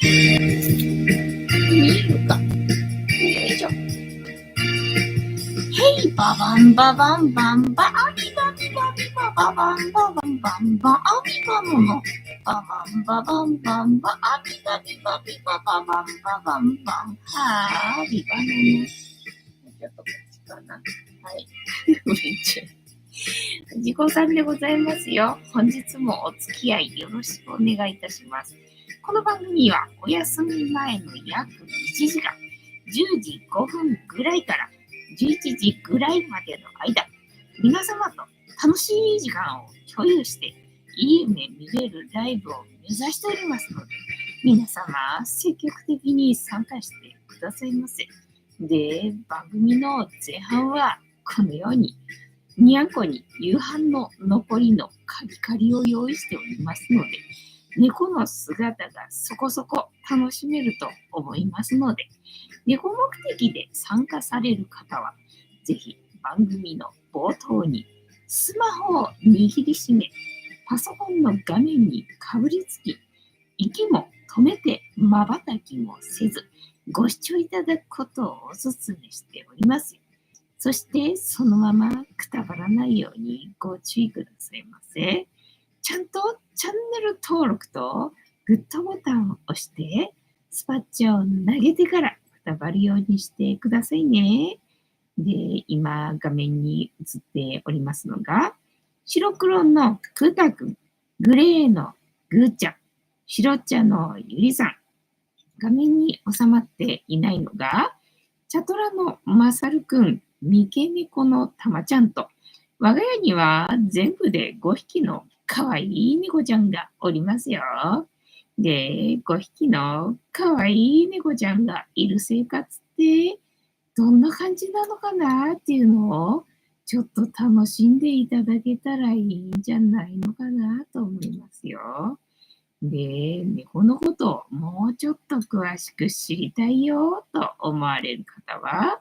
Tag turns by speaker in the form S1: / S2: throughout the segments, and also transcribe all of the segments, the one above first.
S1: 見えるか。よいしょ。ヘイババンババンバンバアミバミバミバババンババンバンバアミバモノババンババンバンバアミバミバミバババンババンバンハービバノノ。ちょっとこっちかな。はい。めっちゃ。藤子さんでございますよ。本日もお付き合いよろしくお願いいたします。この番組はお休み前の約1時間、10時5分ぐらいから11時ぐらいまでの間、皆様と楽しい時間を共有して、いい夢見れるライブを目指しておりますので、皆様積極的に参加してくださいませ。で、番組の前半はこのように、にゃんこに夕飯の残りのカリカリを用意しておりますので、猫の姿がそこそこ楽しめると思いますので、猫目的で参加される方は、ぜひ番組の冒頭にスマホを握りしめ、パソコンの画面にかぶりつき、息も止めて瞬きもせず、ご視聴いただくことをお勧めしております。そしてそのままくたばらないようにご注意くださいませ。ちゃんとチャンネル登録とグッドボタンを押してスパッチを投げてからくたばるようにしてくださいね。で、今画面に映っておりますのが白黒のクータくん、グレーのグーちゃん、白茶のゆりさん。画面に収まっていないのがチャトラのまさるくん、三毛猫のたまちゃんと、我が家には全部で5匹のかわいい猫ちゃんがおりますよ。で、5匹のかわいい猫ちゃんがいる生活ってどんな感じなのかなっていうのをちょっと楽しんでいただけたらいいんじゃないのかなと思いますよ。で、猫のことをもうちょっと詳しく知りたいよと思われる方は、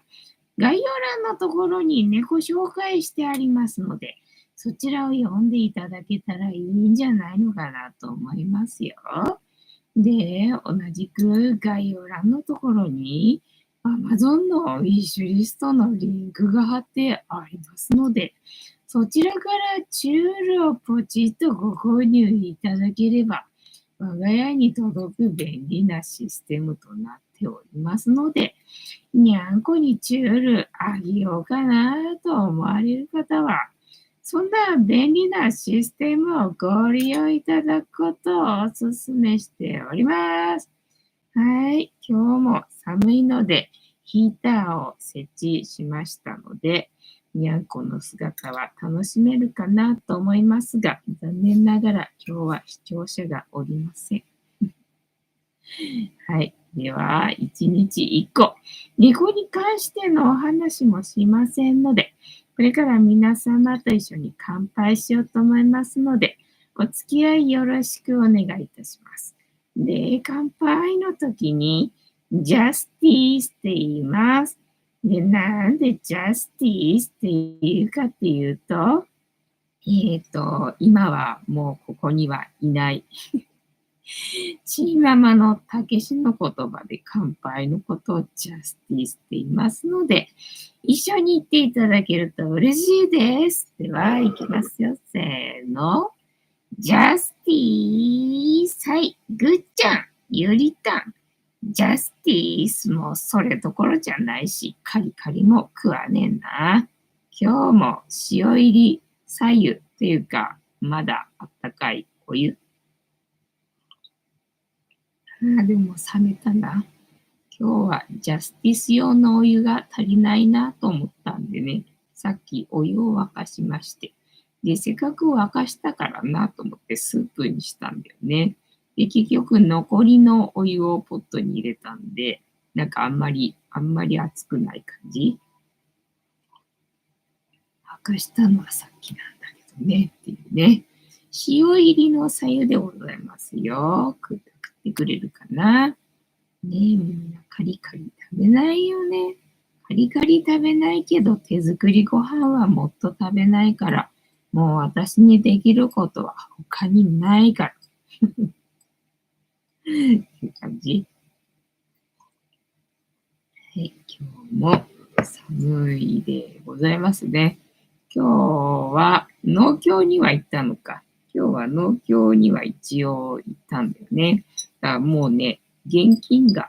S1: 概要欄のところに猫紹介してありますので、そちらを読んでいただけたらいいんじゃないのかなと思いますよ。で、同じく概要欄のところに Amazon のウィッシュリストのリンクが貼ってありますので、そちらからチュールをポチッとご購入いただければ、我が家に届く便利なシステムとなっておりますので、にゃんこにチュールあげようかなと思われる方は、そんな便利なシステムをご利用いただくことをお勧めしております。はい、今日も寒いのでヒーターを設置しましたので、にゃんこの姿は楽しめるかなと思いますが、残念ながら今日は視聴者がおりません。はい。では、1日1個。猫に関してのお話もしませんので、これから皆様と一緒に乾杯しようと思いますので、お付き合いよろしくお願いいたします。で、乾杯の時に、ジャスティースって言います。で、なんでジャスティースって言うかっていうと、今はもうここにはいないチーママのたけしの言葉で乾杯のことをジャスティスって言いますので、一緒に言っていただけると嬉しいです。では、いきますよ。せーの。ジャスティス。はい。ぐっちゃん。ゆりたん。ジャスティスもそれどころじゃないし、カリカリも食わねえな。今日も塩入り左右っていうか、まだあったかいお湯。でも冷めたな。今日はジャスティス用のお湯が足りないなと思ったんでね、さっきお湯を沸かしまして、で、せっかく沸かしたからなと思ってスープにしたんだよね。で、結局残りのお湯をポットに入れたんで、なんかあんまり熱くない感じ。沸かしたのはさっきなんだけどね、っていうね。塩入りの左右でございますよ。食ってくれるかな。ねえ、みんなカリカリ食べないよね。カリカリ食べないけど手作りご飯はもっと食べないから、もう私にできることは他にないから。っていう感じ。はい、今日も寒いでございますね。今日は農協には行ったのか。今日は農協には一応行ったんだよね。だからもうね、現金が、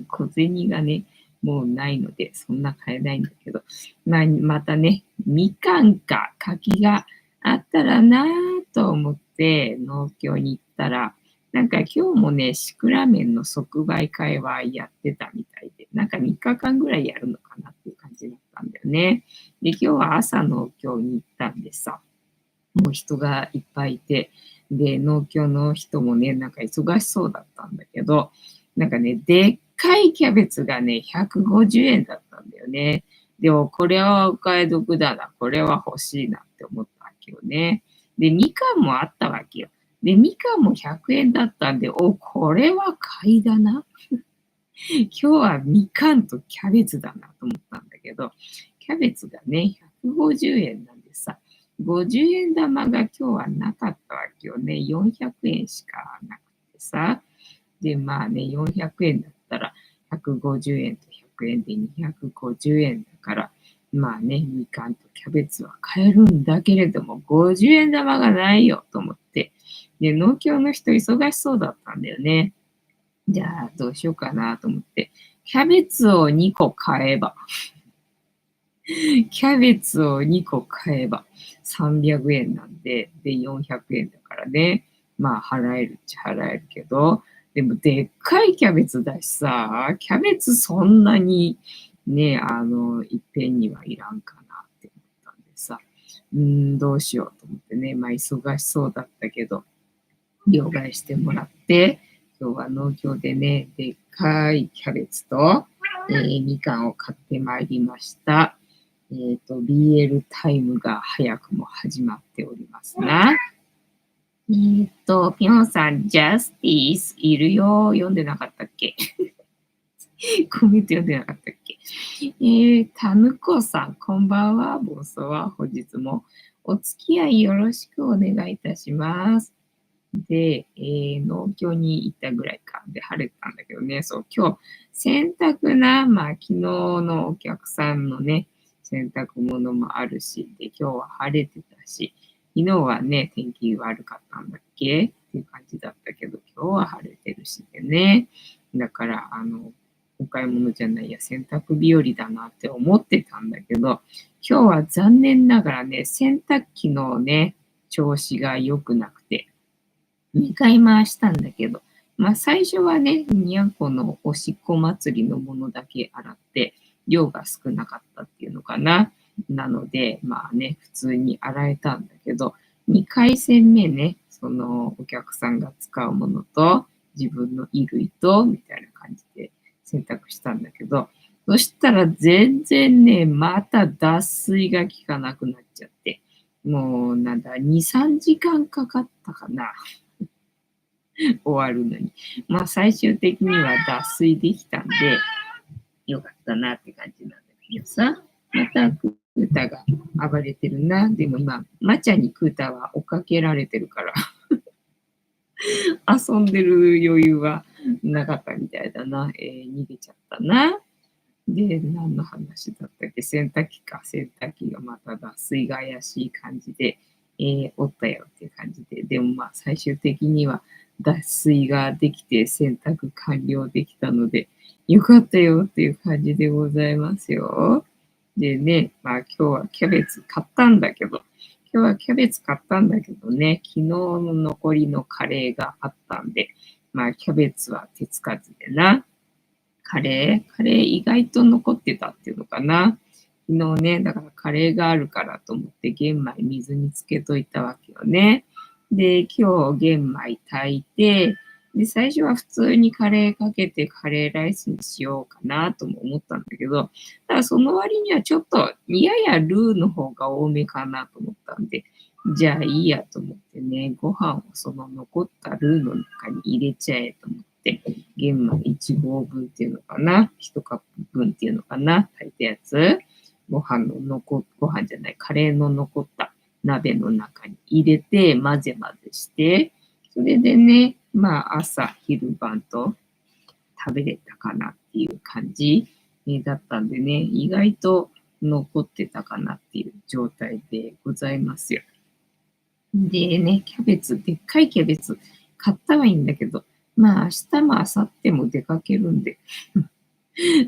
S1: 小銭がね、もうないので、そんな買えないんだけど、またね、みかんか柿があったらなぁと思って農協に行ったら、なんか今日もね、シクラメンの即売会はやってたみたいで、なんか3日間ぐらいやるのかなっていう感じだったんだよね。で、今日は朝農協に行ったんでさ、もう人がいっぱいいて、で、農協の人もね、なんか忙しそうだったんだけど、なんかね、でっかいキャベツがね、150円だったんだよね。でも、これはお買い得だな。これは欲しいなって思ったわけよね。で、みかんもあったわけよ。で、みかんも100円だったんで、これは買いだな。今日はみかんとキャベツだなと思ったんだけど、キャベツがね、150円なんでさ、50円玉が今日はなかったわけよね。400円しかなくてさ。で、まあね、400円だったら150円と100円で250円だから、まあね、みかんとキャベツは買えるんだけれども、50円玉がないよと思って。で、農協の人忙しそうだったんだよね。じゃあ、どうしようかなと思って。キャベツを2個買えば、キャベツを2個買えば300円なんで、で、400円だからね。まあ、払えるっちゃ払えるけど、でも、でっかいキャベツだしさ、キャベツそんなにね、いっぺんにはいらんかなって思ったんでさ、どうしようと思ってね、まあ、忙しそうだったけど、両替してもらって、今日は農協でね、でっかいキャベツと、みかんを買ってまいりました。BL タイムが早くも始まっておりますな。ピョンさん、ジャスティスいるよ。読んでなかったっけ？コメント読んでなかったっけ？タヌコさん、こんばんは。ボスは本日もお付き合いよろしくお願いいたします。で、農協に行ったぐらいか。で、晴れてたんだけどね、そう、今日、洗濯な、まあ、昨日のお客さんのね、洗濯物もあるし、で、今日は晴れてたし、昨日はね、天気悪かったんだっけっていう感じだったけど、今日は晴れてるしでね。だから、お買い物じゃないや、洗濯日和だなって思ってたんだけど、今日は残念ながらね、洗濯機のね、調子が良くなくて、2回回したんだけど、まあ最初はね、にゃんこのおしっこ祭りのものだけ洗って、量が少なかったっていうのかな。なので、まあね、普通に洗えたんだけど、2回戦目ね、そのお客さんが使うものと、自分の衣類と、みたいな感じで選択したんだけど、そしたら全然ね、また脱水が効かなくなっちゃって、もうなんだ、2、3時間かかったかな。終わるのに。まあ最終的には脱水できたんで、よかったなって感じなんだけどさ。またクータが暴れてるな。でも今、マチャにクータは追っかけられてるから遊んでる余裕はなかったみたいだな。逃げちゃったな。で、何の話だったっけ？洗濯機か。洗濯機がまた脱水が怪しい感じで、おったよっていう感じで。でもまあ最終的には脱水ができて洗濯完了できたので、よかったよっていう感じでございますよ。でね、まあ今日はキャベツ買ったんだけど、今日はキャベツ買ったんだけどね、昨日の残りのカレーがあったんで、まあキャベツは手つかずでな。カレー意外と残ってたっていうのかな。昨日ね、だからカレーがあるからと思って玄米水につけといたわけよね。で、今日玄米炊いて、で、最初は普通にカレーかけてカレーライスにしようかなとも思ったんだけど、ただその割にはちょっとややルーの方が多めかなと思ったんで、じゃあいいやと思ってね、ご飯をその残ったルーの中に入れちゃえと思って、玄米1合分っていうのかな、1カップ分っていうのかな、炊いたやつ、ご飯じゃない、カレーの残った鍋の中に入れて混ぜ混ぜして、それでね、
S2: まあ朝、昼晩と食べれたかなっていう感じだったんでね、意外と残ってたかなっていう状態でございますよ。でね、キャベツ、でっかいキャベツ買ったはいいんだけど、まあ明日も明後日も出かけるんで、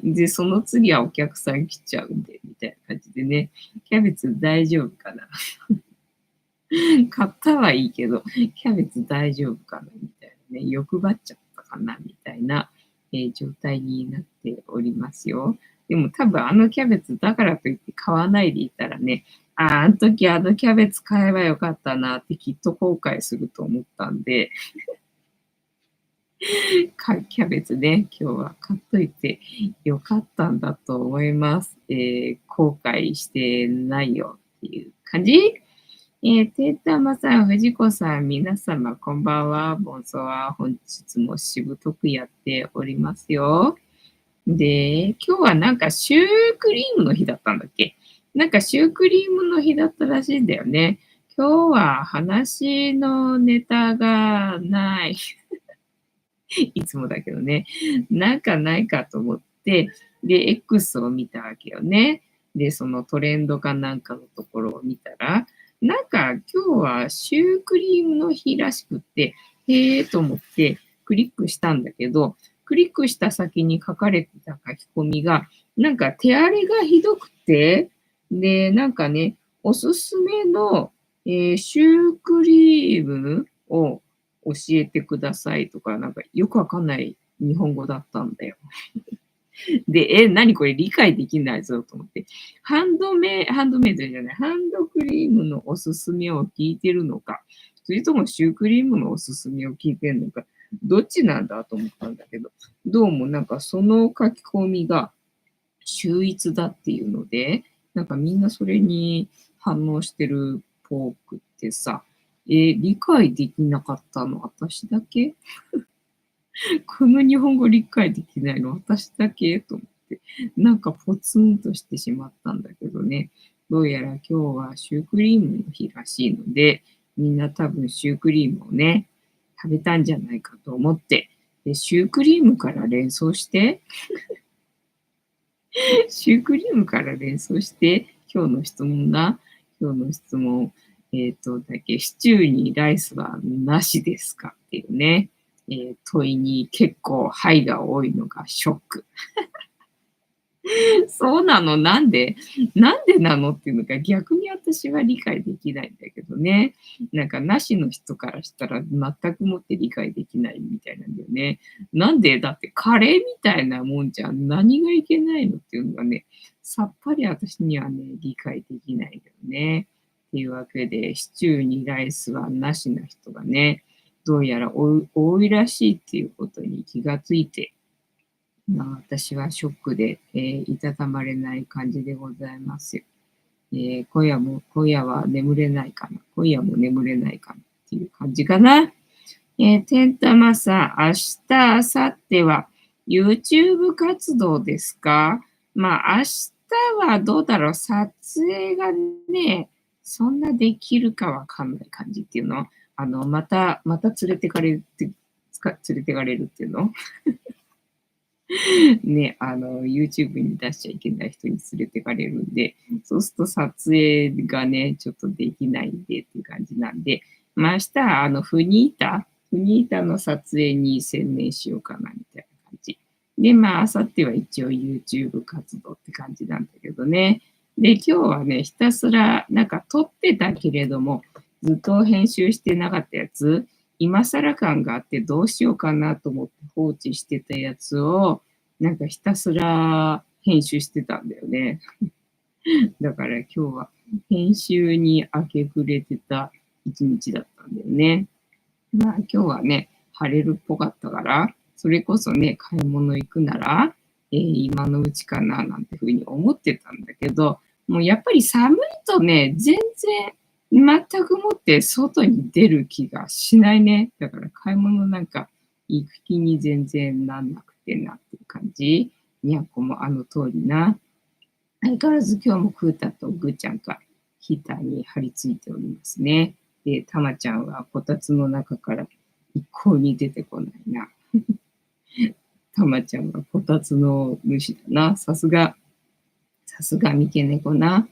S2: で、その次はお客さん来ちゃうんで、みたいな感じでね、キャベツ大丈夫かな。買ったはいいけど、キャベツ大丈夫かなみたいなね、欲張っちゃったかなみたいな、状態になっておりますよ。でも多分あのキャベツだからといって買わないでいたらね、あの時あのキャベツ買えばよかったなってきっと後悔すると思ったんで、キャベツね、今日は買っといてよかったんだと思います。後悔してないよっていう感じ。てーたまさん、藤子さん、皆様、こんばんは。ボンソワ。本日もしぶとくやっておりますよ。で、今日はなんかシュークリームの日だったんだっけ？なんかシュークリームの日だったらしいんだよね。今日は話のネタがない。いつもだけどね。なんかないかと思って、で、X を見たわけよね。で、そのトレンドかなんかのところを見たら、なんか今日はシュークリームの日らしくって、へえと思ってクリックしたんだけど、クリックした先に書かれてた書き込みが、なんか手荒れがひどくて、で、なんかね、おすすめの、シュークリームを教えてくださいとか、なんかよくわかんない日本語だったんだよ。で、何これ理解できないぞと思って。ハンドメイドじゃない、ハンドクリームのおすすめを聞いてるのか、それともシュークリームのおすすめを聞いてるのか、どっちなんだと思ったんだけど、どうもなんかその書き込みが秀逸だっていうので、なんかみんなそれに反応してるっぽくってさ、理解できなかったの私だけ？この日本語理解できないの私だけと思って、なんかポツンとしてしまったんだけどね。どうやら今日はシュークリームの日らしいので、みんな多分シュークリームをね、食べたんじゃないかと思って、でシュークリームから連想して、シュークリームから連想して、今日の質問、シチューにライスはなしですかっていうね、問いに結構、はいが多いのがショック。そうなの、なんでなのっていうのが逆に私は理解できないんだけどね。なんか、なしの人からしたら全くもって理解できないみたいなんだよね。なんでだってカレーみたいなもんじゃん。何がいけないのっていうのがね、さっぱり私にはね、理解できないよね。っていうわけで、シチューにライスはなしな人がね、どうやら多いらしいっていうことに気がついて、まあ、私はショックで、いたたまれない感じでございますよ。今夜は眠れないかな。今夜も眠れないかなっていう感じかな。てんたまさん、明日、明後日は YouTube 活動ですか？まあ、明日はどうだろう。撮影がね、そんなできるかわかんない感じっていうの。また連れてかれるって、連れてかれるっていうのね、YouTube に出しちゃいけない人に連れてかれるんで、そうすると撮影がね、ちょっとできないんでっていう感じなんで、まあ、明日はフニータの撮影に専念しようかなみたいな感じ。で、まあ、明後日は一応 YouTube 活動って感じなんだけどね。で、今日はね、ひたすらなんか撮ってたけれども、ずっと編集してなかったやつ、今更感があってどうしようかなと思って放置してたやつを、なんかひたすら編集してたんだよね。だから今日は編集に明け暮れてた一日だったんだよね。まあ今日はね、晴れるっぽかったから、それこそね、買い物行くなら、今のうちかななんてふうに思ってたんだけど、もうやっぱり寒いとね、全くもって外に出る気がしないね。だから買い物なんか行く気に全然なんなくてなっていう感じ。にゃんこもあの通りな。相変わらず今日もクータとグーちゃんがヒーターに張り付いておりますね。で、たまちゃんはこたつの中から一向に出てこないな。たまちゃんはこたつの主だな。さすが三毛猫な。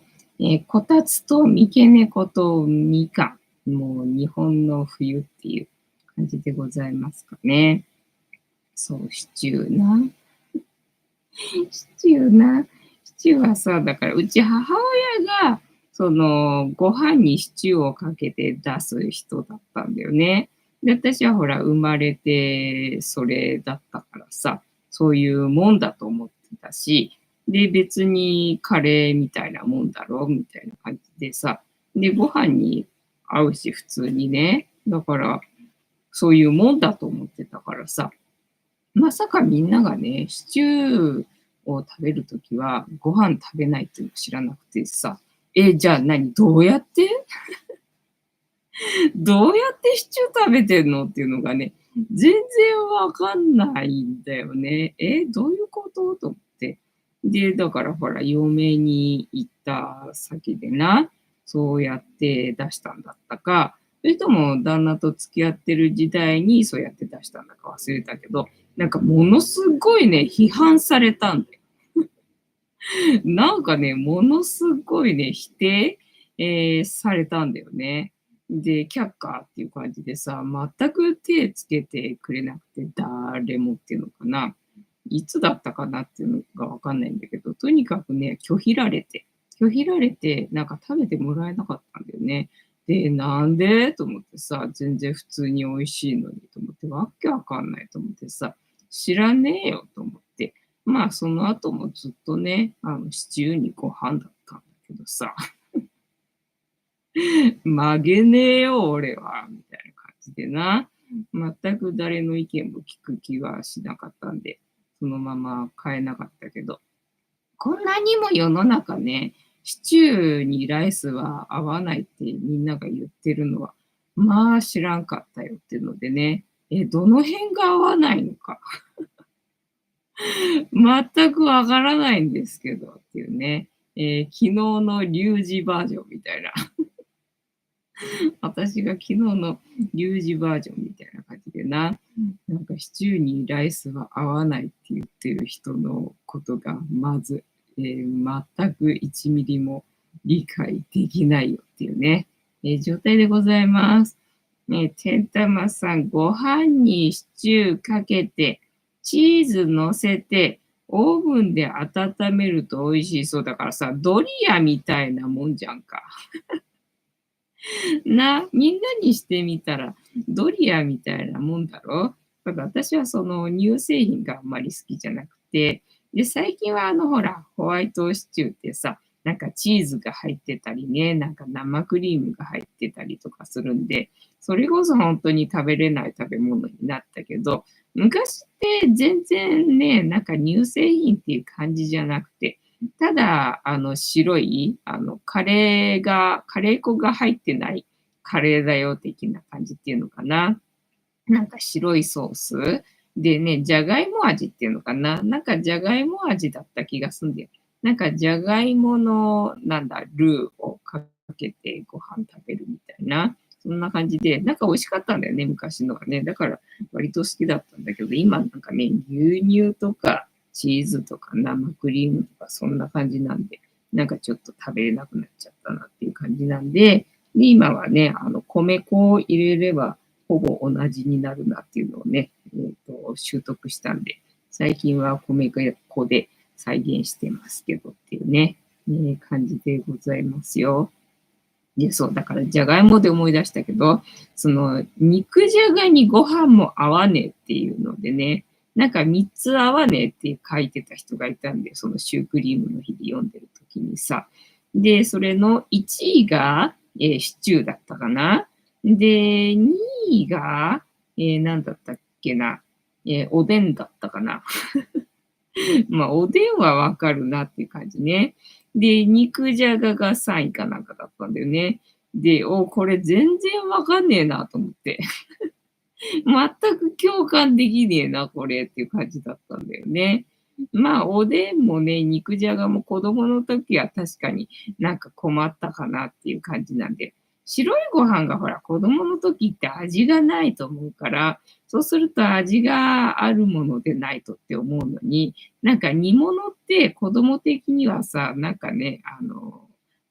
S2: こたつと三毛猫とみかん。もう日本の冬っていう感じでございますかね。そう、シチューな。シチューな。シチューはさ、だからうち母親が、ご飯にシチューをかけて出す人だったんだよね。で、私はほら、生まれてそれだったからさ、そういうもんだと思ってたし、で、別にカレーみたいなもんだろみたいな感じでさ、で、ご飯に合うし、普通にね。だから、そういうもんだと思ってたからさ、まさかみんながね、シチューを食べるときはご飯食べないっていうの知らなくてさ、じゃあ何どうやってどうやってシチュー食べてんのっていうのがね、全然わかんないんだよね。どういうことと思って。で、だからほら、嫁に行った先でな、そうやって出したんだったか、それとも旦那と付き合ってる時代にそうやって出したんだか忘れたけど、なんかものすごいね、批判されたんだよ。なんかね、ものすごいね、否定、されたんだよね。で、却下っていう感じでさ、全く手つけてくれなくて、誰もっていうのかな。いつだったかなっていうのがわかんないんだけど、とにかくね、拒否られて、なんか食べてもらえなかったんだよね。で、なんでと思ってさ、全然普通に美味しいのにと思って、わけわかんないと思ってさ、知らねえよと思って。まあ、その後もずっとね、シチューにご飯だったんだけどさ、曲げねえよ、俺は、みたいな感じでな。全く誰の意見も聞く気はしなかったんで、そのまま変えなかったけど、こんなにも世の中ね、シチューにライスは合わないってみんなが言ってるのは、まあ知らんかったよっていうのでね、どの辺が合わないのか。全くわからないんですけどっていうね、昨日のリュウジバージョンみたいな。私が昨日のリュウジバージョンみたいな感じでな、なんかシチューにライスは合わないって言ってる人のことがまず、全く1ミリも理解できないよっていうね、状態でございます。てんたまさん、ご飯にシチューかけて、チーズ乗せて、オーブンで温めると美味しいそうだからさ、ドリアみたいなもんじゃんか。みんなにしてみたら、ドリアみたいなもんだろ。ただ私はその乳製品があんまり好きじゃなくて、で、最近はほら、ホワイトシチューってさ、なんかチーズが入ってたりね、なんか生クリームが入ってたりとかするんで、それこそ本当に食べれない食べ物になったけど、昔って全然ね、なんか乳製品っていう感じじゃなくて、ただ、白い、カレー粉が入ってないカレーだよ的な感じっていうのかな。なんか白いソースでね、じゃがいも味っていうのかな。なんかじゃがいも味だった気がすんだよ。なんかじゃがいもの、ルーをかけてご飯食べるみたいな。そんな感じで、なんか美味しかったんだよね、昔のはね。だから割と好きだったんだけど、今なんかね、牛乳とかチーズとか生クリームとかそんな感じなんで、なんかちょっと食べれなくなっちゃったなっていう感じなんで、で今はね、米粉を入れればほぼ同じになるなっていうのをね、習得したんで、最近は米粉で再現してますけどっていうね、感じでございますよ。で、そう、だからじゃがいもで思い出したけど、その肉じゃがにご飯も合わねえっていうのでね、なんか3つ合わねえって書いてた人がいたんで、そのシュークリームの日で読んでる時にさ。で、それの1位が、シチューだったかな。で、2位が、何だったっけな。おでんだったかな。まあ、おでんはわかるなっていう感じね。で、肉じゃがが3位かなんかだったんだよね。で、これ全然わかんねえなと思って。全く共感できねえな、これっていう感じだったんだよね。まあ、おでんもね、肉じゃがも子供の時は確かになんか困ったかなっていう感じなんで、白いご飯がほら、子供の時って味がないと思うから、そうすると味があるものでないとって思うのに、なんか煮物って子供的にはさ、なんかね、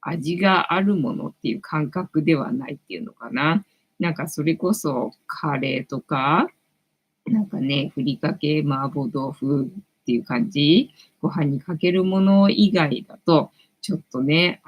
S2: 味があるものっていう感覚ではないっていうのかな。なんかそれこそカレーとか、なんかね、ふりかけ、麻婆豆腐っていう感じ、ご飯にかけるもの以外だと、ちょっとね、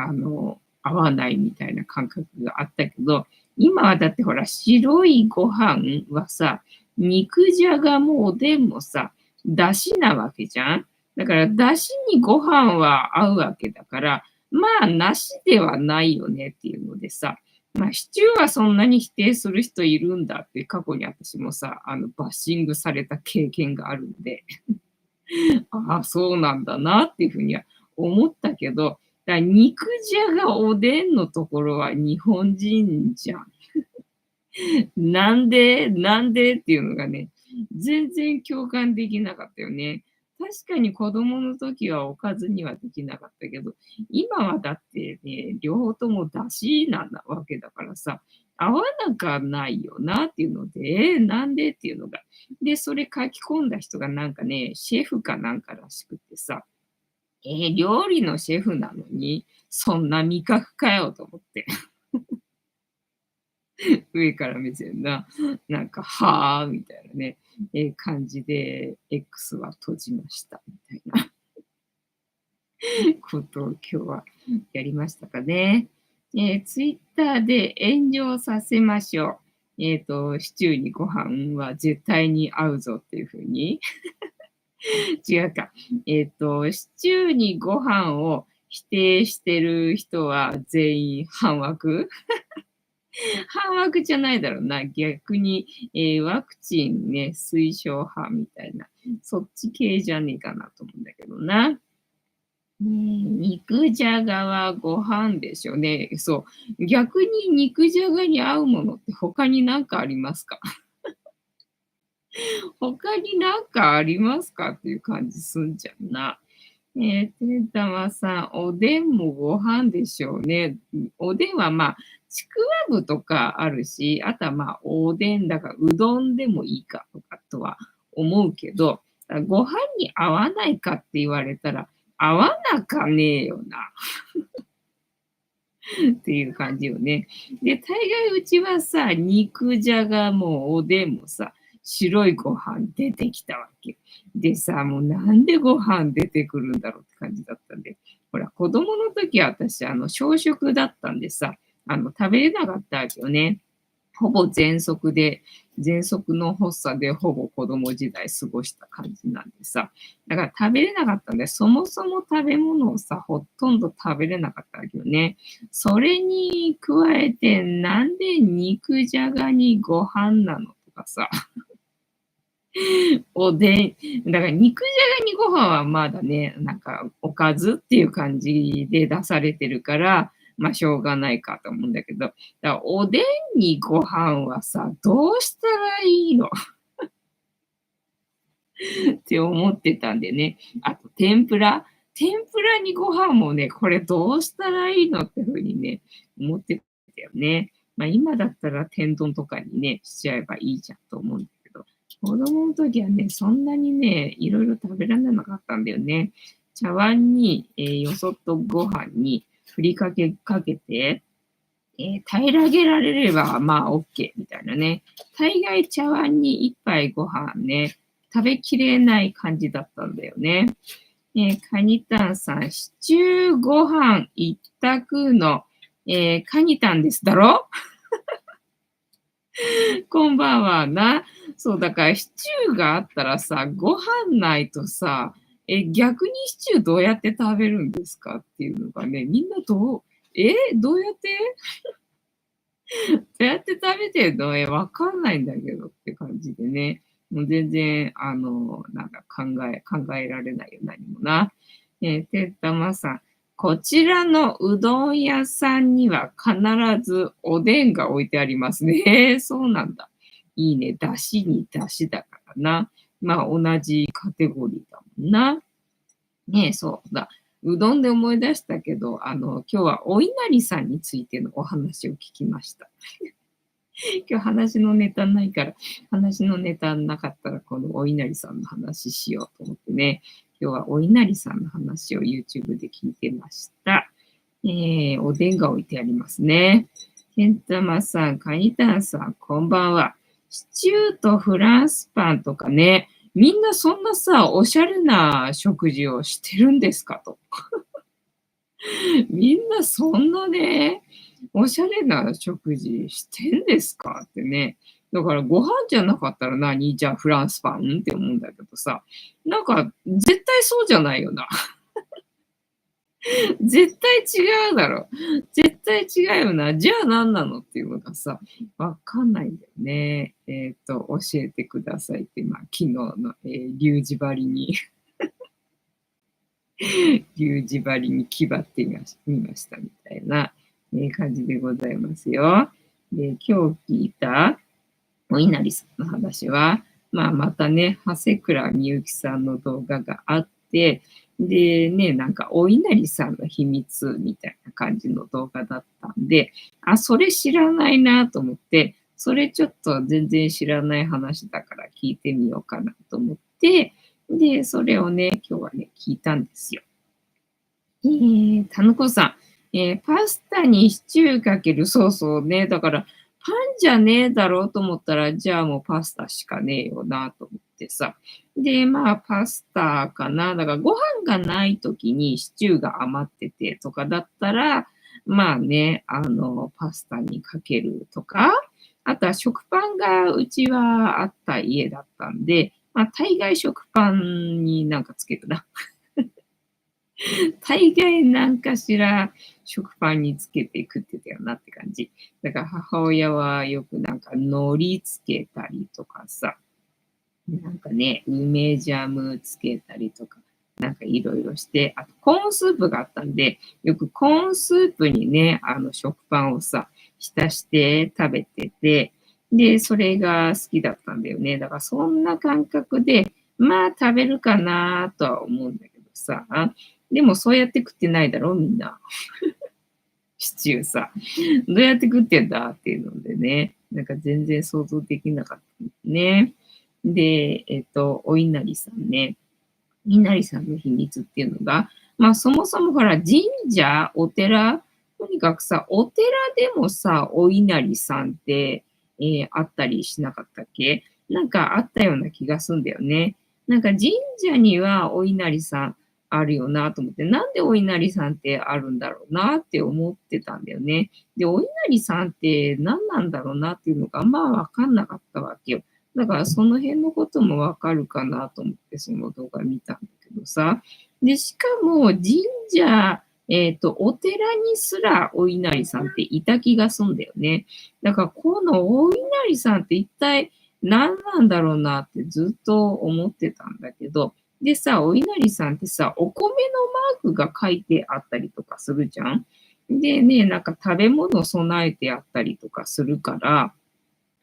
S2: 合わないみたいな感覚があったけど、今はだってほら、白いご飯はさ、肉じゃがもおでんもさ、出汁なわけじゃん。だから、出汁にご飯は合うわけだから、まあ、なしではないよねっていうのでさ、まあ、シチューはそんなに否定する人いるんだって過去に私もさ、バッシングされた経験があるんで、ああ、そうなんだなっていうふうには思ったけど、だから肉じゃがおでんのところは日本人じゃん。なんでっていうのがね、全然共感できなかったよね。確かに子供の時はおかずにはできなかったけど、今はだってね、両方とも出汁なんだわけだからさ、合わなかないよなっていうので、なんでっていうのが。で、それ書き込んだ人がなんかね、シェフかなんからしくってさ、料理のシェフなのに、そんな味覚かよと思って。上から目線な、なんか、はあ、みたいなね、感じで、X は閉じました、みたいなことを今日はやりましたかね。Twitter で炎上させましょう。シチューにご飯は絶対に合うぞっていう風に。違うか。シチューにご飯を否定してる人は全員半枠半枠じゃないだろうな。逆に、ワクチンね、推奨派みたいな、そっち系じゃねえかなと思うんだけどな。肉じゃがはご飯でしょうね。そう。逆に肉じゃがに合うものって他に何かありますか？他に何かありますかっていう感じすんじゃんな。てんたまさん、おでんもご飯でしょうね。おでんはまあ、ちくわぶとかあるし、あとはまあ、おでんだからうどんでもいいかとかとは思うけど、ご飯に合わないかって言われたら、合わなかねえよなっていう感じよね。で、大概うちはさ、肉じゃがもおでんもさ、白いご飯出てきたわけ。でさ、もうなんでご飯出てくるんだろうって感じだったんで、ほら、子供の時は私、小食だったんでさ、食べれなかったわけよね。ほぼ喘息の発作でほぼ子供時代過ごした感じなんでさ、だから食べれなかったんで、そもそも食べ物をさ、ほとんど食べれなかったわけよね。それに加えて、なんで肉じゃがにご飯なのとかさ、おでん、だから肉じゃがにご飯はまだね、なんかおかずっていう感じで出されてるから、まあしょうがないかと思うんだけど、だからおでんにご飯はさ、どうしたらいいのって思ってたんでね。あと天ぷらにご飯もね、これどうしたらいいのって風にね、思ってたよね。まあ今だったら天丼とかにね、しちゃえばいいじゃんと思うんだけど、子供の時はね、そんなにね、いろいろ食べられなかったんだよね。茶碗に、よそっとご飯にふりかけかけて、平らげられれば、まあ、OK みたいなね。大概茶碗に一杯ご飯ね、食べきれない感じだったんだよね。カニタンさん、シチューご飯一択の、カニタンですだろこんばんはな。そう、だからシチューがあったらさ、ご飯ないとさ、逆にシチューどうやって食べるんですかっていうのがね、みんなどうやってどうやって食べてんのわかんないんだけどって感じでね。もう全然、なんか考えられないよ、何もな。てったまさん。こちらのうどん屋さんには必ずおでんが置いてありますね。そうなんだ。いいね。だしにだしだからな。まあ同じカテゴリーだもんな。ねえ、そうだ。うどんで思い出したけど、今日はお稲荷さんについてのお話を聞きました。今日話のネタないから、話のネタなかったら、このお稲荷さんの話しようと思ってね、今日はお稲荷さんの話を YouTube で聞いてました。おでんが置いてありますね。けんたまさん、かにたんさん、こんばんは。シチューとフランスパンとかね、みんなそんなさ、おしゃれな食事をしてるんですかと。みんなそんなね、おしゃれな食事してんですかってね。だからご飯じゃなかったら何じゃあフランスパンって思うんだけどさ、なんか絶対そうじゃないよな。絶対違うだろ。絶対違うよな。じゃあ何なのっていうのがさ、わかんないんだよね。教えてくださいって、まあ、昨日の、リュウジバリにリュウジバリに気張ってみましたみたいな、感じでございますよ。で、今日聞いたお稲荷さんの話は、まあ、またね、長谷倉みゆきさんの動画があって、でね、なんかお稲荷さんの秘密みたいな感じの動画だったんで、あ、それ知らないなと思って、それちょっと全然知らない話だから聞いてみようかなと思って、で、それをね、今日はね、聞いたんですよ。たぬこさん、パスタにシチューかけるソースをね、だから、パンじゃねえだろうと思ったら、じゃあもうパスタしかねえよなと思ってさ。で、まあ、パスタかな。だから、ご飯がない時にシチューが余っててとかだったら、まあね、パスタにかけるとか、あとは食パンがうちはあった家だったんで、まあ、大概食パンになんかつけるな。大概なんかしら食パンにつけて食ってたよなって感じ。だから母親はよくなんか海苔つけたりとかさ、なんかね、梅ジャムつけたりとか、なんかいろいろして、あとコーンスープがあったんで、よくコーンスープにね、食パンをさ、浸して食べてて、で、それが好きだったんだよね。だからそんな感覚で、まあ食べるかなとは思うんだけどさ、でもそうやって食ってないだろ、みんな。シチューさ。どうやって食ってんだっていうのでね、なんか全然想像できなかったね。で、お稲荷さんね。稲荷さんの秘密っていうのが、まあそもそもから神社、お寺、とにかくさ、お寺でもさ、お稲荷さんって、あったりしなかったっけなんかあったような気がすんだよね。なんか神社にはお稲荷さんあるよなと思って、なんでお稲荷さんってあるんだろうなって思ってたんだよね。で、お稲荷さんって何なんだろうなっていうのがあんまわかんなかったわけよ。だからその辺のこともわかるかなと思ってその動画見たんだけどさ。で、しかも神社、お寺にすらお稲荷さんっていた気がすんだよね。だからこのお稲荷さんって一体何なんだろうなってずっと思ってたんだけど、でさ、お稲荷さんってさ、お米のマークが書いてあったりとかするじゃん。でね、なんか食べ物備えてあったりとかするから、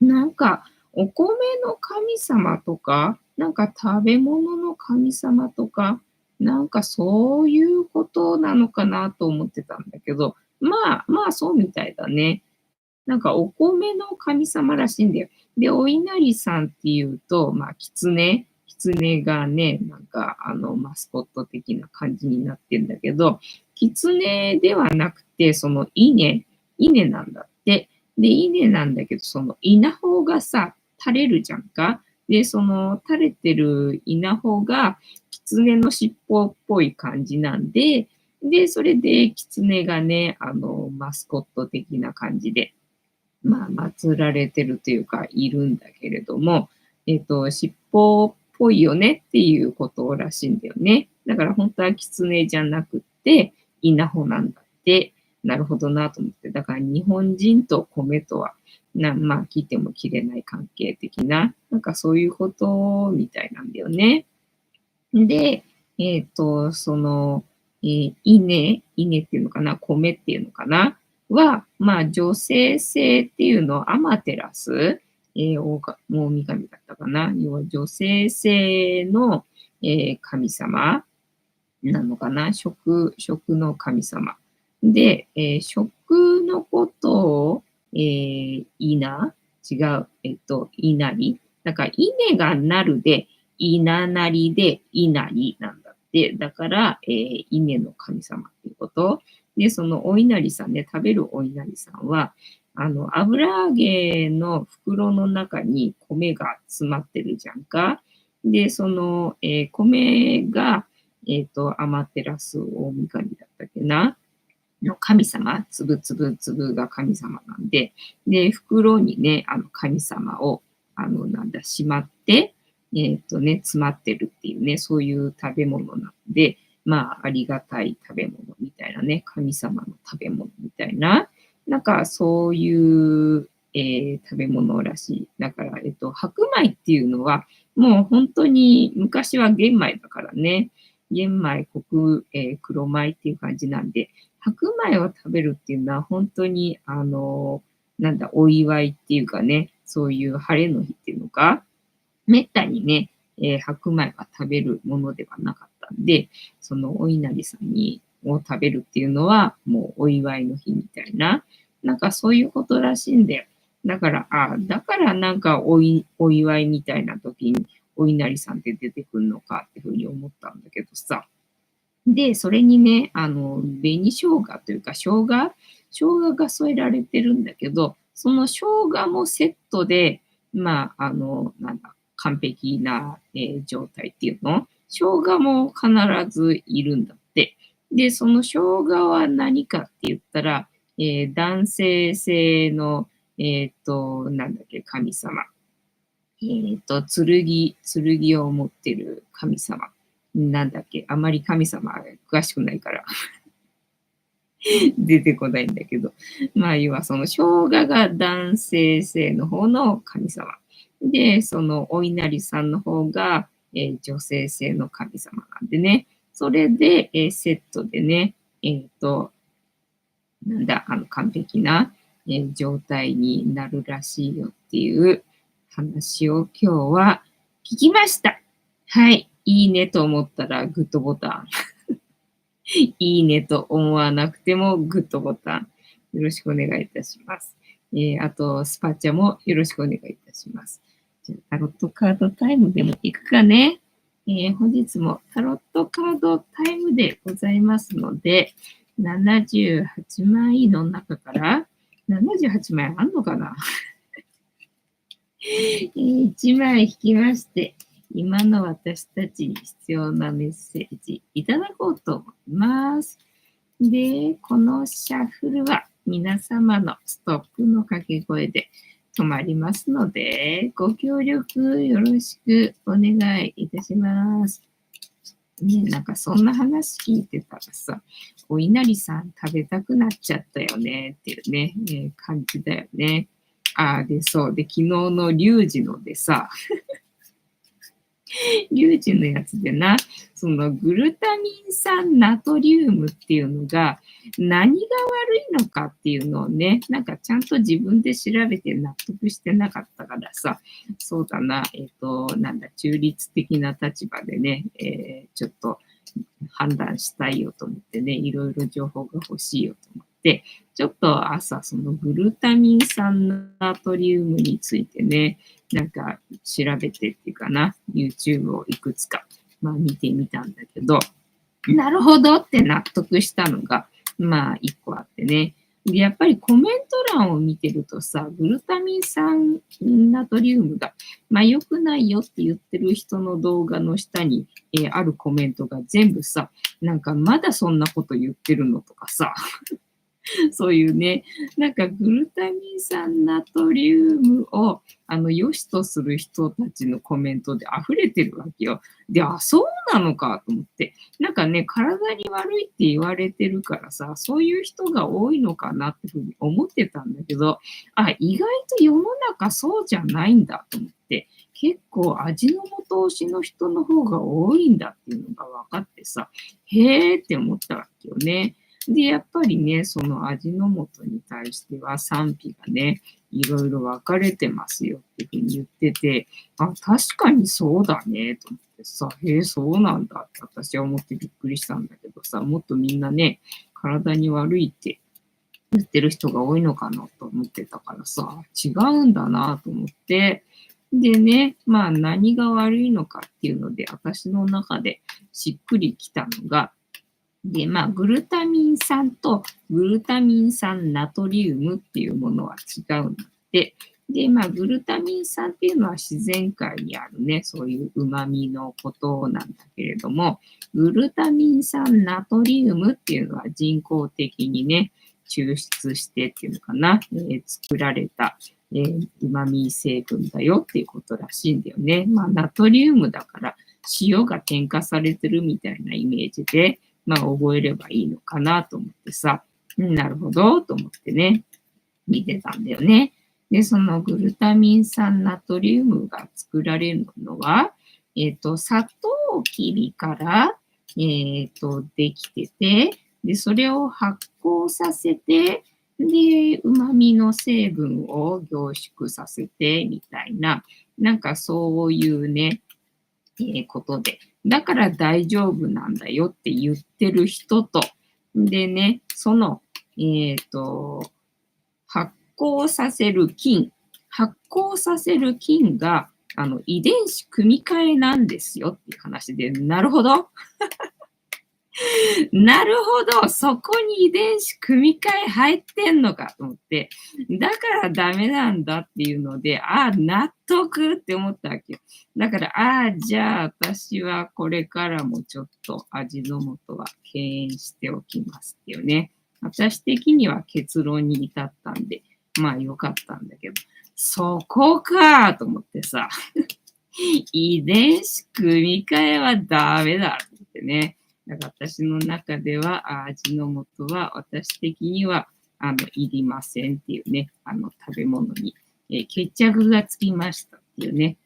S2: なんかお米の神様とか、なんか食べ物の神様とか、なんかそういうことなのかなと思ってたんだけど、まあそうみたいだね。なんかお米の神様らしいんだよ。で、お稲荷さんっていうと、まあ、狐がね、なんかマスコット的な感じになってんだけど、狐ではなくて、その稲なんだって。で、稲なんだけど、その稲穂がさ、垂れるじゃんか。で、その垂れてる稲穂が狐の尻尾っぽい感じなんで、で、それで狐がね、マスコット的な感じで、まあ、祀られてるというか、いるんだけれども、尻尾っぽいよねっていうことらしいんだよね。だから本当は狐じゃなくて、稲穂なんだって。なるほどなと思って。だから日本人と米とは、まあ、切っても切れない関係的な、なんかそういうことみたいなんだよね。で、その、稲っていうのかな、米っていうのかな、は、まあ、女性性っていうのをアマテラス、大神だったかな、要は女性性の、神様なのかな、食の神様。で、食のことを、違う、稲荷。だから、稲がなるで、稲なりで、稲荷なんだって。だから、稲の神様っていうこと。で、そのお稲荷さんね、食べるお稲荷さんは、油揚げの袋の中に米が詰まってるじゃんか。で、その、米が、アマテラス大神だったっけなの神様、つぶつぶつぶが神様なんで、で、袋にね、神様を、しまって、詰まってるっていうね、そういう食べ物なんで、まあ、ありがたい食べ物みたいなね、神様の食べ物みたいな、なんかそういう、食べ物らしい。だから、白米っていうのは、もう本当に昔は玄米だからね、玄米、黒米っていう感じなんで、白米を食べるっていうのは本当に、お祝いっていうかね、そういう晴れの日っていうのか、めったにね、白米は食べるものではなかったんで、そのお稲荷さんを食べるっていうのは、もうお祝いの日みたいな、なんかそういうことらしいんだよ。だから、だからなんかお祝いみたいな時にお稲荷さんって出てくるのかっていうふうに思ったんだけどさ。で、それにね、紅生姜というか、生姜が添えられてるんだけど、その生姜もセットで、まあ、完璧な、状態っていうの生姜も必ずいるんだって。で、その生姜は何かって言ったら、男性性の、神様。剣を持ってる神様。あまり神様詳しくないから出てこないんだけど。まあ、要はその生姜が男性性の方の神様。で、そのお稲荷さんの方が、女性性の神様なんでね。それで、セットでね、完璧な、状態になるらしいよっていう話を今日は聞きました。はい。いいねと思ったらグッドボタン。いいねと思わなくてもグッドボタン。よろしくお願いいたします。あと、スパチャもよろしくお願いいたします。じゃあタロットカードタイムでもいくかね。本日もタロットカードタイムでございますので、78枚の中から、78枚あんのかな1枚引きまして、今の私たちに必要なメッセージいただこうと思います。で、このシャッフルは皆様のストップの掛け声で止まりますので、ご協力よろしくお願いいたします。ね、なんかそんな話聞いてたらさ、お稲荷さん食べたくなっちゃったよねっていうね、感じだよね。で、そう。で、昨日のリュウジのでさ、リュウジのやつでな、そのグルタミン酸ナトリウムっていうのが何が悪いのかっていうのをね、なんかちゃんと自分で調べて納得してなかったからさ、そうだな、中立的な立場でね、ちょっと判断したいよと思ってね、いろいろ情報が欲しいよと思って、ちょっと朝そのグルタミン酸ナトリウムについてね、なんか調べてっていうかな、YouTube をいくつか、見てみたんだけど、なるほどって納得したのが、一個あってね。で、やっぱりコメント欄を見てるとさ、グルタミン酸ナトリウムが、良くないよって言ってる人の動画の下に、あるコメントが全部さ、なんかまだそんなこと言ってるのとかさ、そういうね、なんかグルタミン酸ナトリウムを良しとする人たちのコメントで溢れてるわけよ。で、そうなのかと思って。なんかね、体に悪いって言われてるからさ、そういう人が多いのかなってふうに思ってたんだけど、意外と世の中そうじゃないんだと思って、結構味の素推しの人の方が多いんだっていうのが分かってさ、へーって思ったわけよね。で、やっぱりね、その味の素に対しては賛否がね、いろいろ分かれてますよっていうふうに言ってて、あ、確かにそうだね、と思ってさ、へえ、そうなんだって私は思ってびっくりしたんだけどさ、もっとみんなね、体に悪いって言ってる人が多いのかなと思ってたからさ、違うんだなと思って、でね、まあ何が悪いのかっていうので、私の中でしっくりきたのが、で、まあ、グルタミン酸とグルタミン酸ナトリウムっていうものは違うんだって。で、まあ、グルタミン酸っていうのは自然界にあるね、そういう旨味のことなんだけれども、グルタミン酸ナトリウムっていうのは人工的にね、抽出してっていうのかな、作られた、旨味成分だよっていうことらしいんだよね。まあ、ナトリウムだから塩が添加されてるみたいなイメージで、まあ、覚えればいいのかなと思ってさ、なるほど、と思ってね、見てたんだよね。で、そのグルタミン酸ナトリウムが作られるのは、サトウキビから、できてて、で、それを発酵させて、で、旨味の成分を凝縮させて、みたいな、なんかそういうね、ことで、だから大丈夫なんだよって言ってる人と、でね、その、発酵させる菌、発酵させる菌が、遺伝子組み換えなんですよっていう話で、なるほど。なるほど、そこに遺伝子組み換え入ってんのかと思って、だからダメなんだっていうので、ああ、納得って思ったわけよ。だから、ああ、じゃあ私はこれからもちょっと味の素は敬遠しておきますっていうね。私的には結論に至ったんで、まあよかったんだけど、そこかと思ってさ、遺伝子組み換えはダメだって言ってね。だから私の中では、味の素は私的には、いりませんっていうね、食べ物に、決着がつきましたっていうね、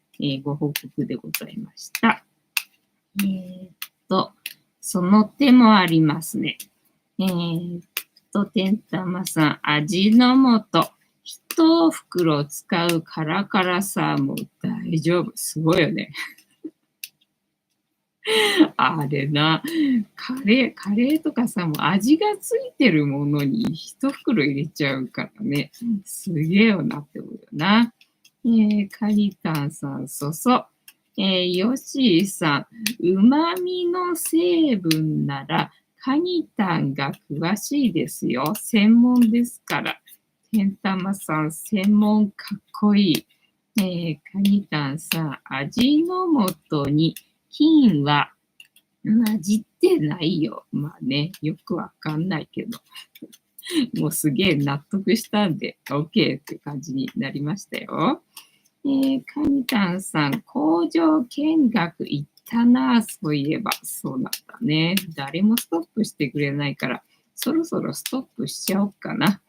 S2: ご報告でございました。その手もありますね。てんたまさん、味の素。一袋使うからからさ、もう大丈夫。すごいよね。あれな、カレーとかさ、もう味がついてるものに一袋入れちゃうからね。すげえよなって思うよな。カリタンさん、ヨッシーさん、旨味の成分なら、カニタンが詳しいですよ。専門ですから。てんたまさん、専門かっこいい。カニタンさん、味の素に菌は混じってないよ。まあね、よくわかんないけど。もうすげえ納得したんで、OK って感じになりましたよ。カニタンさん、工場見学行ったな、そういえば。そうなんだね。誰もストップしてくれないから、そろそろストップしちゃおうかな。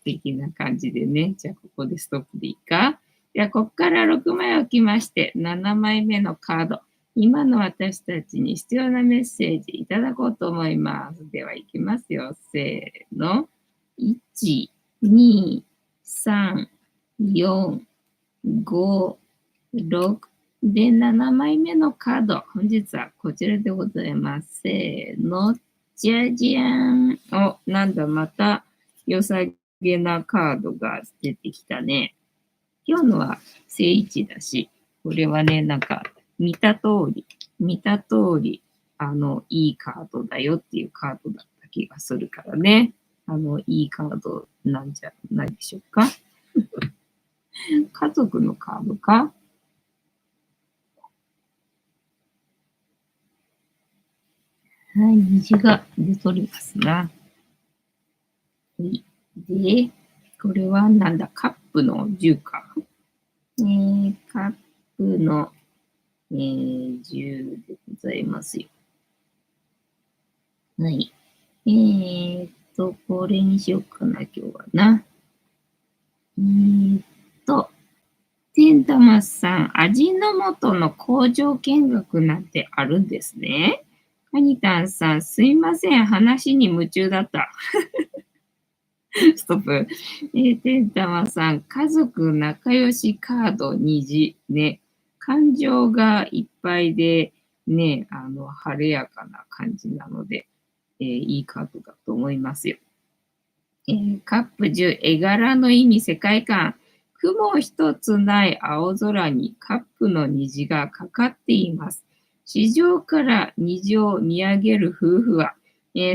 S2: 的な感じでね。じゃあ、ここでストップでいいか。では、ここから6枚置きまして、7枚目のカード。今の私たちに必要なメッセージいただこうと思います。では、いきますよ。せーの。1、2、3、4、5、6。で、7枚目のカード。本日はこちらでございます。せーの。じゃじゃーん。お、なんだ、また良さげなカードが出てきたね。今日のは正位置だし、これはね、なんか、見た通り、いいカードだよっていうカードだった気がするからね。いいカードなんじゃないでしょうか。家族のカードか。はい、虹が出とりますな。で、これはなんだ、カップの10か。カップの、10でございますよ。はい。これにしようかな、今日はな。てんたまさん、味の素の工場見学なんてあるんですね。ハニタンさん、すいません。話に夢中だった。ストップ。てんたまさん、家族仲良しカード虹ね。感情がいっぱいで、ね、晴れやかな感じなので、いいカードだと思いますよ。カップ10、絵柄の意味、世界観。雲一つない青空にカップの虹がかかっています。地上から虹を見上げる夫婦は、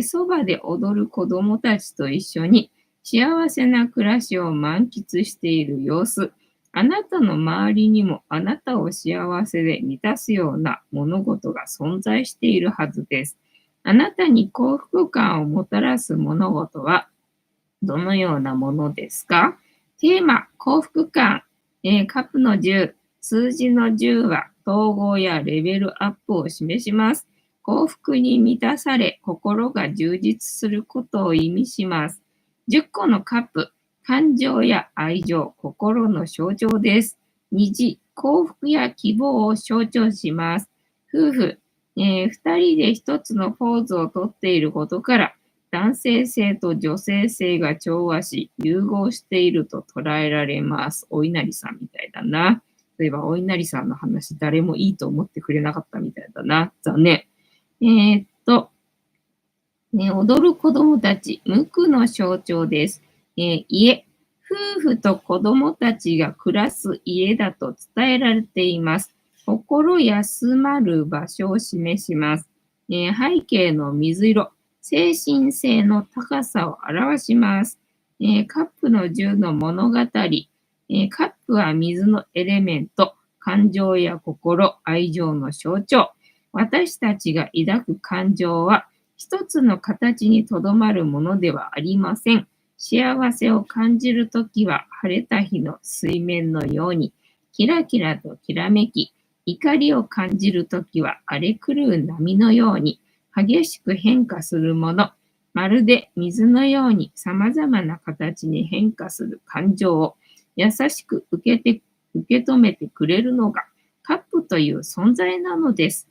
S2: そばで踊る子供たちと一緒に幸せな暮らしを満喫している様子。あなたの周りにもあなたを幸せで満たすような物事が存在しているはずです。あなたに幸福感をもたらす物事はどのようなものですか？テーマ、幸福感。カップの10、数字の10は統合やレベルアップを示します。幸福に満たされ、心が充実することを意味します。10個のカップ、感情や愛情、心の象徴です。虹、幸福や希望を象徴します。夫婦、2人で一つのポーズをとっていることから、男性性と女性性が調和し、融合していると捉えられます。お稲荷さんみたいだな。そういえば、お稲荷さんの話、誰もいいと思ってくれなかったみたいだな。残念。踊る子供たち、無垢の象徴です。家、夫婦と子供たちが暮らす家だと伝えられています。心休まる場所を示します。背景の水色、精神性の高さを表します。カップの10の物語、カップは水のエレメント、感情や心、愛情の象徴。私たちが抱く感情は一つの形にとどまるものではありません。幸せを感じるときは晴れた日の水面のようにキラキラときらめき、怒りを感じるときは荒れ狂う波のように激しく変化するもの、まるで水のように様々な形に変化する感情を優しく受け止めてくれるのがカップという存在なのです。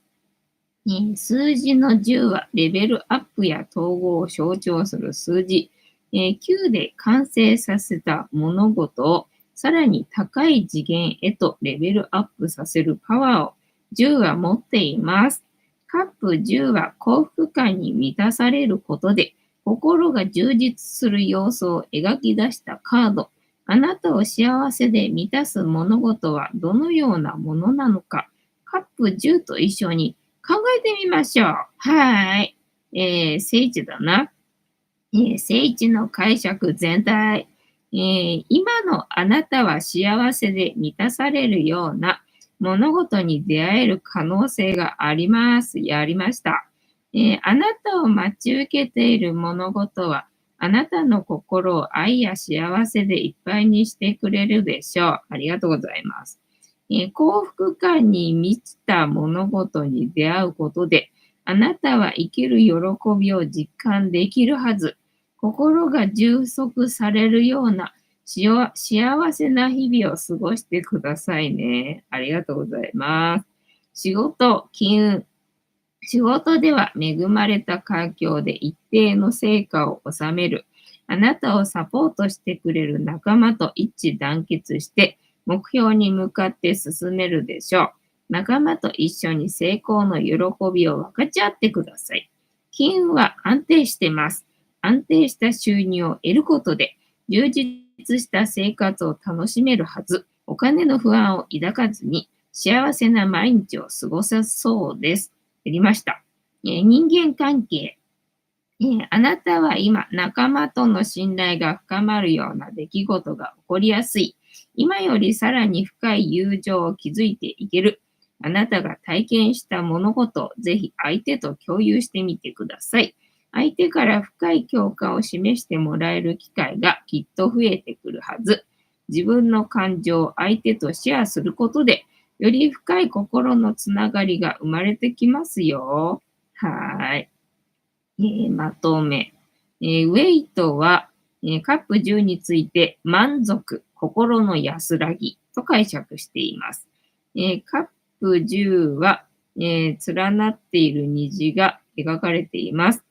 S2: 数字の10はレベルアップや統合を象徴する数字。9で完成させた物事をさらに高い次元へとレベルアップさせるパワーを10は持っています。カップ10は幸福感に満たされることで心が充実する様子を描き出したカード。あなたを幸せで満たす物事はどのようなものなのか。カップ10と一緒に考えてみましょう。はい。聖地だな。聖地の解釈全体。今のあなたは幸せで満たされるような物事に出会える可能性があります。やりました。あなたを待ち受けている物事は、あなたの心を愛や幸せでいっぱいにしてくれるでしょう。ありがとうございます。幸福感に満ちた物事に出会うことで、あなたは生きる喜びを実感できるはず。心が充足されるような幸せな日々を過ごしてくださいね。ありがとうございます。仕事、金運。仕事では恵まれた環境で一定の成果を収める。あなたをサポートしてくれる仲間と一致団結して目標に向かって進めるでしょう。仲間と一緒に成功の喜びを分かち合ってください。金運は安定しています。安定した収入を得ることで充実した生活を楽しめるはず。お金の不安を抱かずに幸せな毎日を過ごせそうです。やりました。人間関係。あなたは今、仲間との信頼が深まるような出来事が起こりやすい。今よりさらに深い友情を築いていける。あなたが体験した物事をぜひ相手と共有してみてください。相手から深い共感を示してもらえる機会がきっと増えてくるはず。自分の感情を相手とシェアすることで、より深い心のつながりが生まれてきますよ。はい。まとめ。ウェイトは、カップ10について満足、心の安らぎと解釈しています。カップ10は、連なっている虹が、描かれています。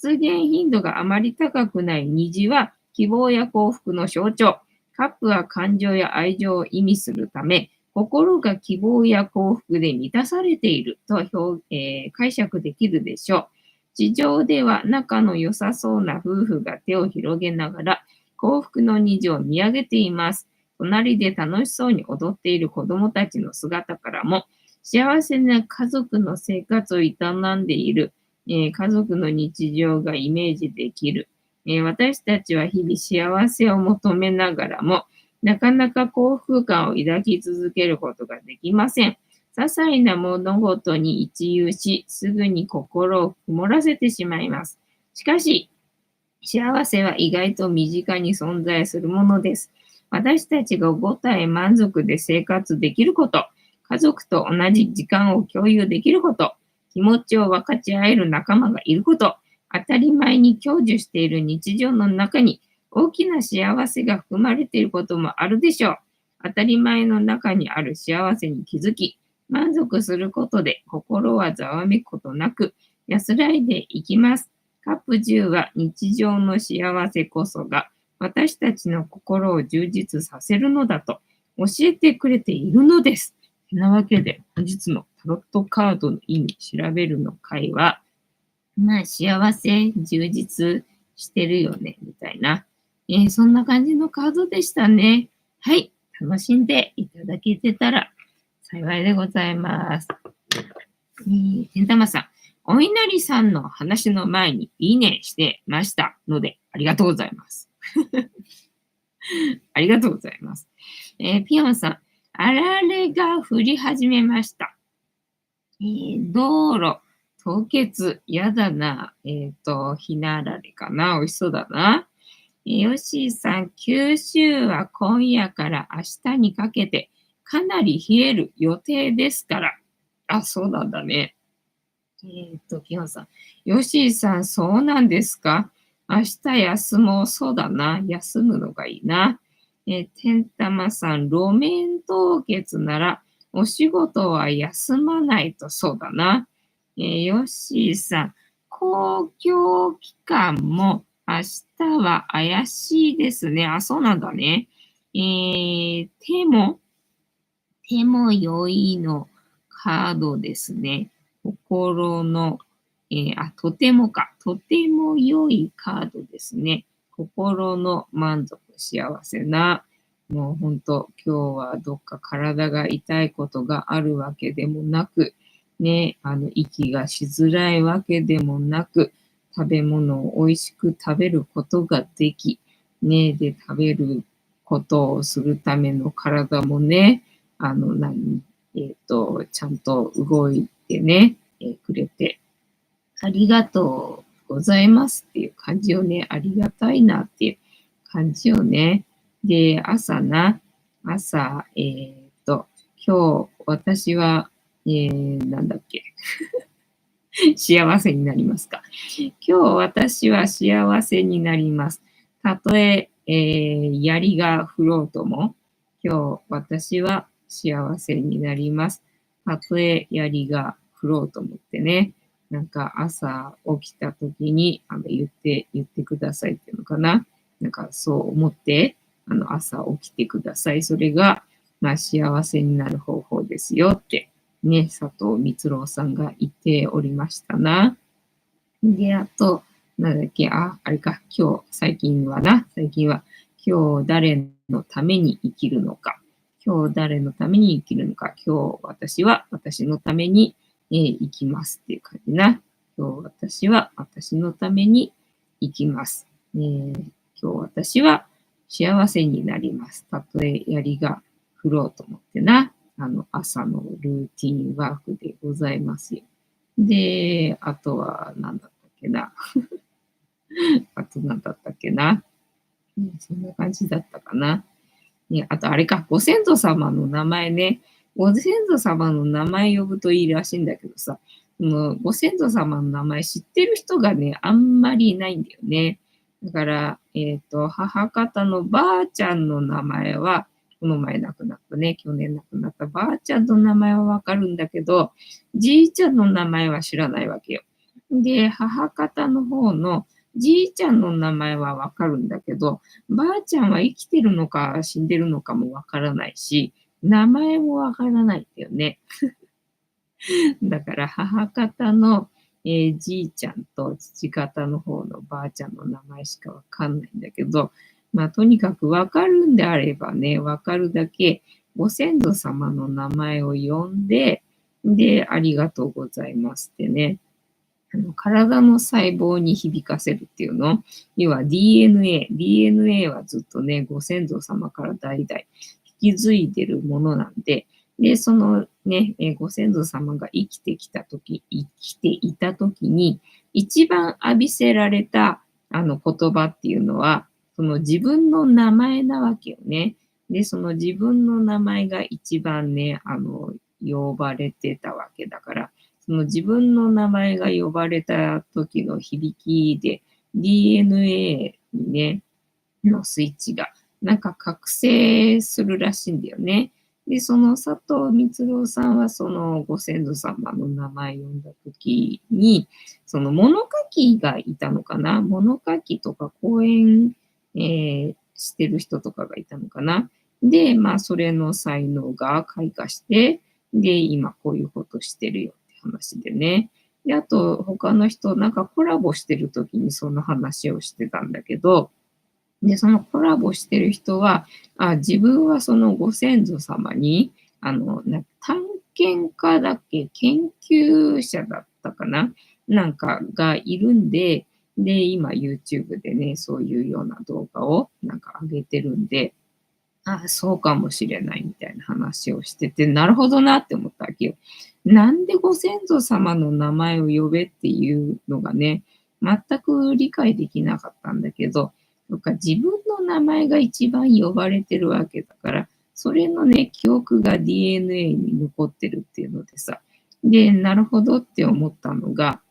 S2: 出現頻度があまり高くない虹は希望や幸福の象徴。カップは感情や愛情を意味するため、心が希望や幸福で満たされていると解釈できるでしょう。地上では仲の良さそうな夫婦が手を広げながら幸福の虹を見上げています。隣で楽しそうに踊っている子供たちの姿からも、幸せな家族の生活を営んでいる、家族の日常がイメージできる。私たちは日々幸せを求めながらも、なかなか幸福感を抱き続けることができません。些細な物事に一憂し、すぐに心を曇らせてしまいます。しかし、幸せは意外と身近に存在するものです。私たちが5体満足で生活できること、家族と同じ時間を共有できること、気持ちを分かち合える仲間がいること、当たり前に享受している日常の中に大きな幸せが含まれていることもあるでしょう。当たり前の中にある幸せに気づき、満足することで心はざわめくことなく安らいでいきます。カップ10は日常の幸せこそが私たちの心を充実させるのだと教えてくれているのです。てなわけで本日のタロットカードの意味調べるの回は、幸せ、充実してるよね、みたいな。そんな感じのカードでしたね。はい。楽しんでいただけてたら幸いでございます。てんたまさん、お稲荷さんの話の前にいいねしてましたので、ありがとうございます。ありがとうございます。ピヨンさん、あられが降り始めました。道路、凍結、やだな。ひなあられかな。美味しそうだな。ヨッシーさん、九州は今夜から明日にかけてかなり冷える予定ですから。あ、そうなんだね。キヨンさん、ヨッシーさん、そうなんですか？明日休もう。そうだな。休むのがいいな。てんたまさん、路面凍結ならお仕事は休まないと。そうだな。ヨッシーさん、公共機関も明日は怪しいですね。あ、そうなんだね。手も良いのカードですね。心の、とてもか。とても良いカードですね。心の満足、幸せな。もう本当、今日はどっか体が痛いことがあるわけでもなく、ね、息がしづらいわけでもなく、食べ物を美味しく食べることができ、ね、で、食べることをするための体もね、ちゃんと動いてね、くれて、ありがとうございますっていう感じよね。ありがたいなっていう感じよね。で、朝、今日私は、なんだっけ。幸せになりますか。今日私は幸せになります。たとえ槍が降ろうとも、今日私は幸せになります。たとえ槍が降ろうと思ってね、なんか朝起きた時に言ってくださいっていうのかな。なんかそう思って、朝起きてください。それが、幸せになる方法ですよってね、佐藤光郎さんが言っておりましたな。で、あと、なんだっけ、あれか、最近は、今日誰のために生きるのか。今日誰のために生きるのか。今日私は私のために、生きますっていう感じな。今日私は私のために生きます。今日私は幸せになります。たとえ槍が降ろうと思ってな。朝のルーティンワークでございますよ。で、あとは、何だったっけな。そんな感じだったかな。あと、あれか、ご先祖様の名前ね。ご先祖様の名前呼ぶといいらしいんだけどさ、ご先祖様の名前知ってる人がね、あんまりいないんだよね。だから、母方のばあちゃんの名前は、この前亡くなったね、去年亡くなったばあちゃんの名前はわかるんだけど、じいちゃんの名前は知らないわけよ。で、母方の方のじいちゃんの名前はわかるんだけど、ばあちゃんは生きてるのか死んでるのかもわからないし、名前もわからないんだよね。だから母方の、じいちゃんと父方の方のばあちゃんの名前しかわかんないんだけど、まあとにかくわかるんであればね、わかるだけご先祖様の名前を呼んで、で、ありがとうございますってね、体の細胞に響かせるっていうの。要は DNA。DNA はずっとね、ご先祖様から代々引き継いでるものなんで、で、そのね、ご先祖様が生きていた時に、一番浴びせられた言葉っていうのは、その自分の名前なわけよね。で、その自分の名前が一番ね、呼ばれてたわけだから、その自分の名前が呼ばれた時の響きで DNA にね、のスイッチがなんか覚醒するらしいんだよね。で、その佐藤光郎さんはそのご先祖様の名前を呼んだ時に、その物書きがいたのかな、物書きとか講演、してる人とかがいたのかな。で、まあそれの才能が開花して、で、今こういうことしてるよって話でね。で、あと他の人、なんかコラボしてる時にその話をしてたんだけど、で、そのコラボしてる人は、自分はそのご先祖様に、探検家だっけ、研究者だったかななんかがいるんで、で、今 YouTube でね、そういうような動画をなんか上げてるんで、そうかもしれないみたいな話をしてて、なるほどなって思ったわけよ。なんでご先祖様の名前を呼べっていうのがね、全く理解できなかったんだけど、とか自分の名前が一番呼ばれてるわけだから、それのね、記憶が DNA に残ってるっていうのでさ、で、なるほどって思ったのが、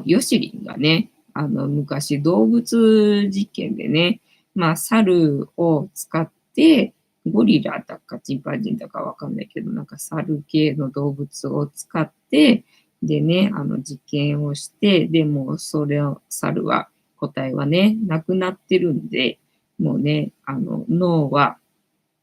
S2: ヨシリンがね、昔動物実験でね、まあ、猿を使って、ゴリラだかチンパンジーだかわかんないけど、なんか猿系の動物を使って、でね、実験をして、でもそれを、猿は、個体はね、なくなってるんで、もうね、脳は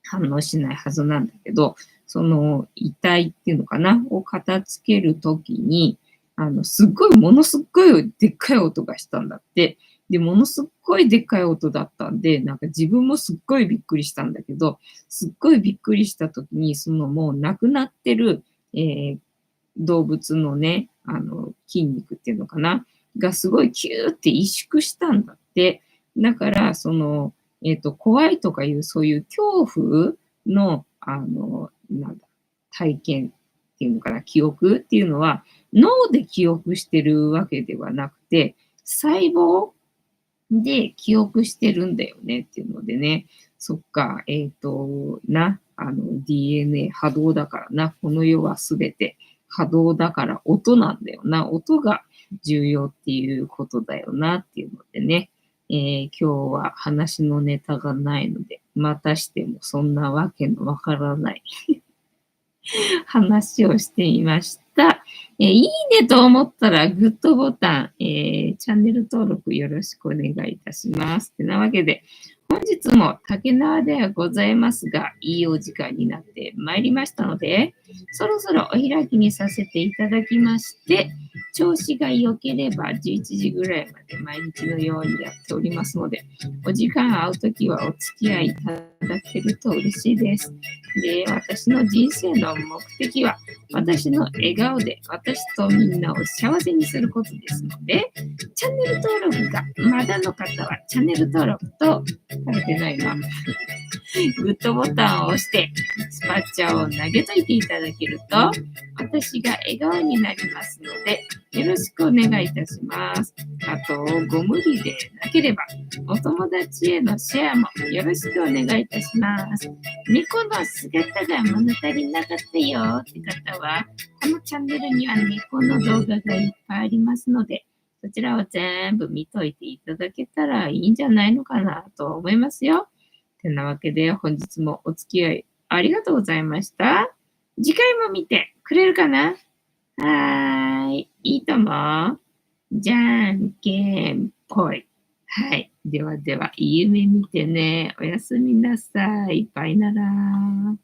S2: 反応しないはずなんだけど、その遺体っていうのかな、を片付けるときに、ものすっごいでっかい音がしたんだって。で、ものすっごいでっかい音だったんで、なんか自分もすっごいびっくりしたんだけど、すっごいびっくりしたときに、そのもう亡くなってる、動物のね、筋肉っていうのかな、がすごいキューって萎縮したんだって。だから、怖いとかいうそういう恐怖の、なんだ、体験っていうのかな、記憶っていうのは、脳で記憶してるわけではなくて、細胞で記憶してるんだよねっていうのでね、そっか、DNA 波動だからな、この世はすべて波動だから音なんだよな、音が重要っていうことだよなっていうのでね、今日は話のネタがないので、またしてもそんなわけのわからない話をしてみました。いいねと思ったらグッドボタン、チャンネル登録よろしくお願いいたします。てなわけで、本日も竹縄ではございますが、いいお時間になってまいりましたので、そろそろお開きにさせていただきまして、調子が良ければ11時ぐらいまで毎日のようにやっておりますので、お時間合うときはお付き合いいただけると嬉しいです。で、私の人生の目的は、私の笑顔で私とみんなを幸せにすることですので、チャンネル登録がまだの方はチャンネル登録とされてないな。グッドボタンを押して、スパッチャーを投げといていただけると、私が笑顔になりますので、よろしくお願いいたします。あと、ご無理でなければ、お友達へのシェアもよろしくお願いいたします。猫の姿が物足りなかったよって方は、このチャンネルには猫の動画がいっぱいありますので、そちらを全部見といていただけたらいいんじゃないのかなと思いますよ。てなわけで本日もお付き合いありがとうございました。次回も見てくれるかな？はーい。いっいともじゃんけんぽい。はい。ではでは、いい夢見てね。おやすみなさい。バイなら。